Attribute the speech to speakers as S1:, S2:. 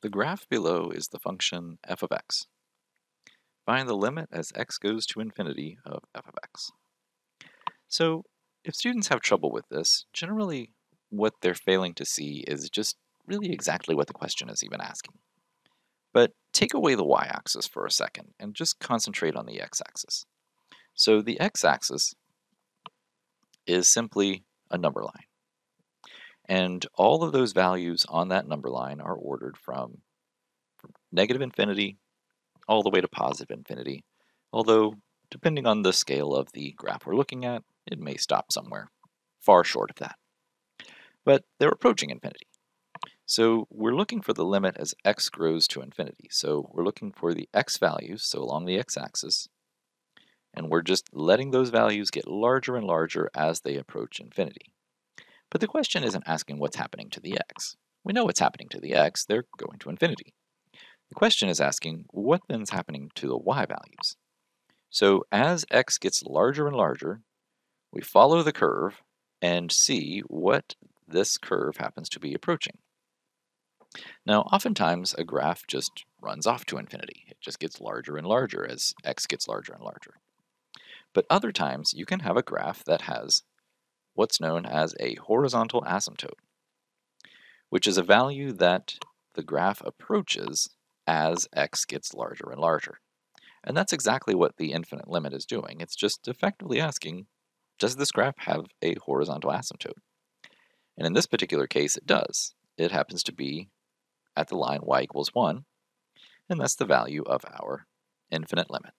S1: The graph below is the function f of x. Find the limit as x goes to infinity of f of x. So if students have trouble with this, generally what they're failing to see is just really exactly what the question is even asking. But take away the y-axis for a second and just concentrate on the x-axis. So the x-axis is simply a number line. And all of those values on that number line are ordered from negative infinity all the way to positive infinity, although depending on the scale of the graph we're looking at, it may stop somewhere far short of that. But they're approaching infinity. So we're looking for the limit as x grows to infinity. So we're looking for the x values, so along the x-axis, and we're just letting those values get larger and larger as they approach infinity. But the question isn't asking what's happening to the x. We know what's happening to the x, they're going to infinity. The question is asking what then's happening to the y values. So as x gets larger and larger, we follow the curve and see what this curve happens to be approaching. Now, oftentimes a graph just runs off to infinity. It just gets larger and larger as x gets larger and larger. But other times you can have a graph that has what's known as a horizontal asymptote, which is a value that the graph approaches as x gets larger and larger. And that's exactly what the infinite limit is doing. It's just effectively asking, does this graph have a horizontal asymptote? And in this particular case, it does. It happens to be at the line y equals 1, and that's the value of our infinite limit.